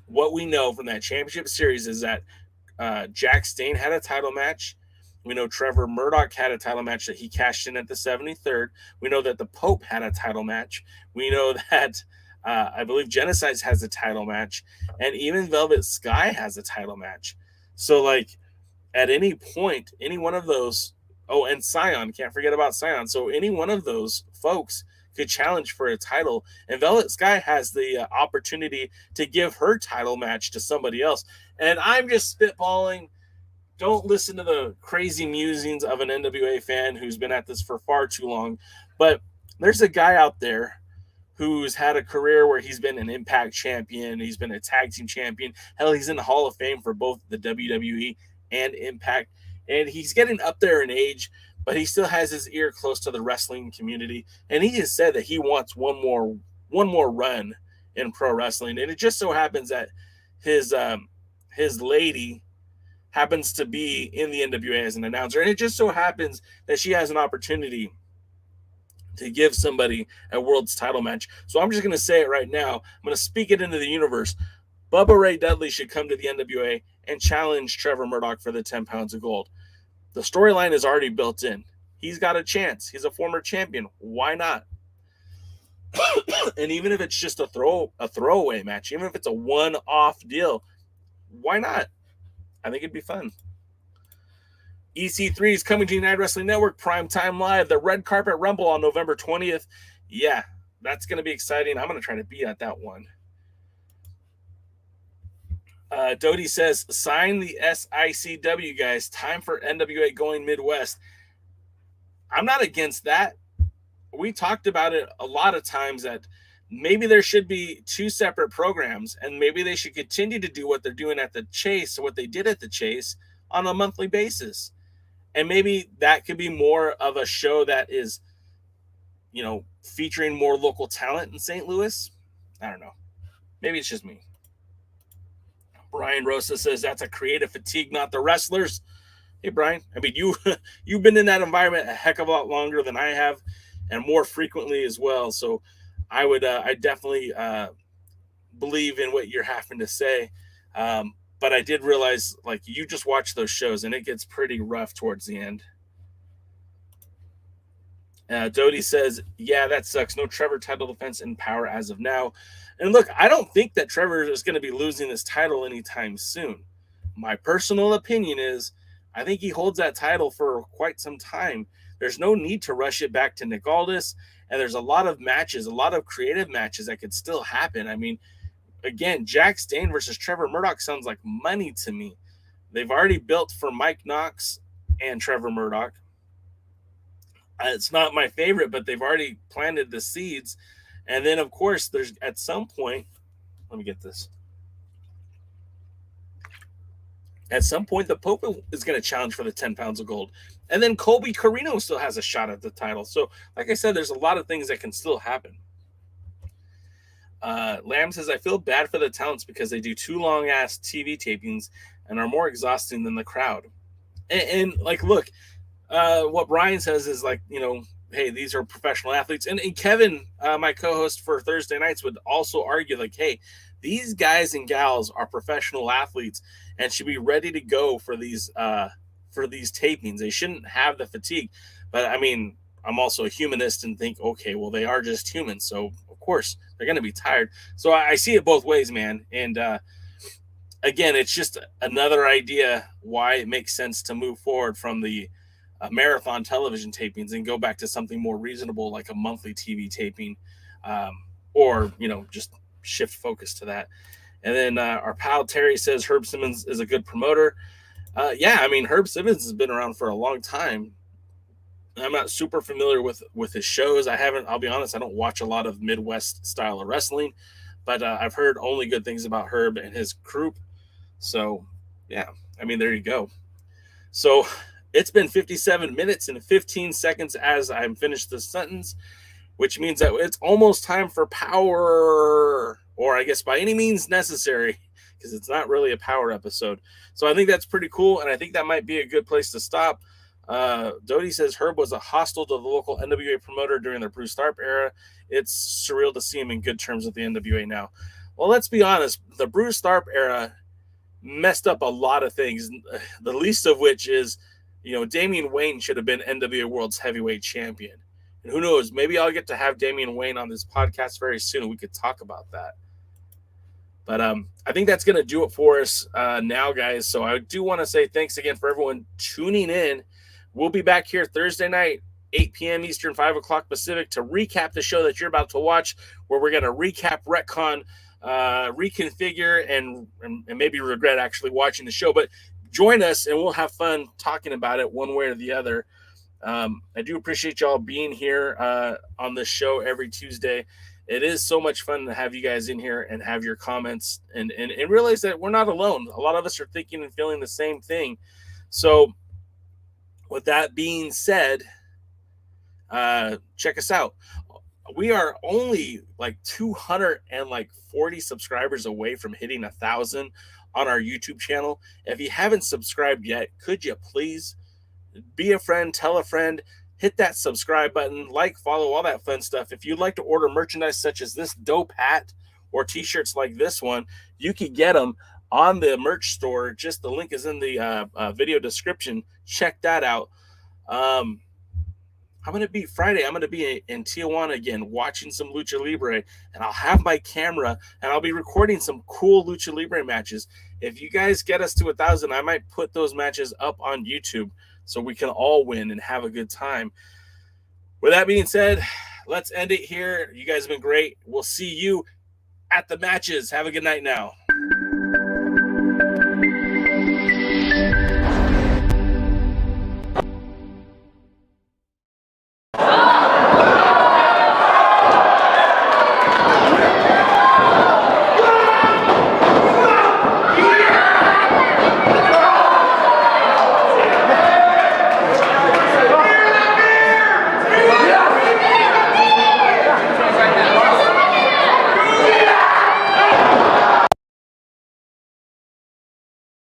what we know from that championship series is that Jax Dane had a title match. We know Trevor Murdoch had a title match that he cashed in at the 73rd. We know that the Pope had a title match. We know that I believe Genocides has a title match. And even Velvet Sky has a title match. So, like, at any point, any one of those, oh, and Cyon, can't forget about Cyon. So any one of those folks could challenge for a title. And Velvet Sky has the opportunity to give her title match to somebody else. And I'm just spitballing. Don't listen to the crazy musings of an NWA fan who's been at this for far too long. But there's a guy out there who's had a career where he's been an Impact champion. He's been a tag team champion. Hell, he's in the Hall of Fame for both the WWE and Impact. And he's getting up there in age, but he still has his ear close to the wrestling community. And he has said that he wants one more run in pro wrestling. And it just so happens that his lady happens to be in the NWA as an announcer. And it just so happens that she has an opportunity to give somebody a world's title match. So I'm just going to say it right now. I'm going to speak it into the universe. Bubba Ray Dudley should come to the NWA and challenge Trevor Murdoch for the 10 pounds of gold. The storyline is already built in. He's got a chance. He's a former champion. Why not? And even if it's just a throwaway match, even if it's a one-off deal, why not? I think it'd be fun. EC3 is coming to United Wrestling Network Primetime Live, the Red Carpet Rumble on November 20th. Yeah, that's going to be exciting. I'm going to try to be at that one. Dodie says, sign the SICW, guys. Time for NWA going Midwest. I'm not against that. We talked about it a lot of times that maybe there should be two separate programs, and maybe they should continue to do what they're doing at the Chase, or what they did at the Chase, on a monthly basis. And maybe that could be more of a show that is, featuring more local talent in St. Louis. I don't know. Maybe it's just me. Brian Rosa says that's a creative fatigue, not the wrestlers. Hey, Brian, I mean, you've been in that environment a heck of a lot longer than I have, and more frequently as well. So I definitely believe in what you're having to say. But I did realize, like, you just watch those shows and it gets pretty rough towards the end. Dodie says, yeah, that sucks. No Trevor title defense in Power as of now. And look, I don't think that Trevor is going to be losing this title anytime soon. My personal opinion is I think he holds that title for quite some time. There's no need to rush it back to Nick Aldis. And there's a lot of matches, a lot of creative matches that could still happen. I mean, again, Jack Stain versus Trevor Murdoch sounds like money to me. They've already built for Mike Knox and Trevor Murdoch. It's not my favorite, but they've already planted the seeds. And then, of course, there's at some point, let me get this. At some point, the Pope is going to challenge for the 10 pounds of gold. And then Colby Corino still has a shot at the title. So, like I said, there's a lot of things that can still happen. Lamb says, I feel bad for the talents because they do too long-ass TV tapings and are more exhausting than the crowd. And like, look, what Brian says is like, you know, hey, these are professional athletes. And Kevin, my co-host for Thursday nights, would also argue like, hey, these guys and gals are professional athletes and should be ready to go for these tapings. They shouldn't have the fatigue. But I mean, I'm also a humanist and think, okay, well, they are just humans. So of course they're going to be tired. So I see it both ways, man. And again, it's just another idea why it makes sense to move forward from the marathon television tapings and go back to something more reasonable, like a monthly TV taping, or, you know, just shift focus to that. And then our pal Terry says Herb Simmons is a good promoter. Yeah, I mean, Herb Simmons has been around for a long time. I'm not super familiar with his shows. I'll be honest, I don't watch a lot of Midwest style of wrestling, but I've heard only good things about Herb and his group. So, yeah, I mean, there you go. So it's been 57 minutes and 15 seconds as I'm finished this sentence, which means that it's almost time for Power, or I guess by any means necessary, because it's not really a Power episode. So I think that's pretty cool, and I think that might be a good place to stop. Dodie says Herb was a hostile to the local NWA promoter during the Bruce Tharpe era. It's surreal to see him in good terms with the NWA now. Well, let's be honest. The Bruce Tharpe era messed up a lot of things, the least of which is, you know, Damian Wayne should have been NWA World's Heavyweight Champion. And who knows, maybe I'll get to have Damian Wayne on this podcast very soon and we could talk about that. But I think that's going to do it for us now, guys. So I do want to say thanks again for everyone tuning in. We'll be back here Thursday night, 8 p.m. Eastern, 5 o'clock Pacific, to recap the show that you're about to watch, where we're going to recap retcon, reconfigure, and maybe regret actually watching the show. But join us, and we'll have fun talking about it one way or the other. I do appreciate y'all being here on this show every Tuesday. It is so much fun to have you guys in here and have your comments and realize that we're not alone. A lot of us are thinking and feeling the same thing. So with that being said, check us out. We are only like 240 subscribers away from hitting 1,000 on our YouTube channel. If you haven't subscribed yet, could you please be a friend, tell a friend, hit that subscribe button, like, follow, all that fun stuff. If you'd like to order merchandise such as this dope hat or t-shirts like this one, you can get them on the merch store. Just the link is in the video description. Check that out. I'm going to be Friday. I'm going to be in Tijuana again, watching some Lucha Libre, and I'll have my camera and I'll be recording some cool Lucha Libre matches. If you guys get us to 1,000, I might put those matches up on YouTube so we can all win and have a good time. With that being said, let's end it here. You guys have been great. We'll see you at the matches. Have a good night now.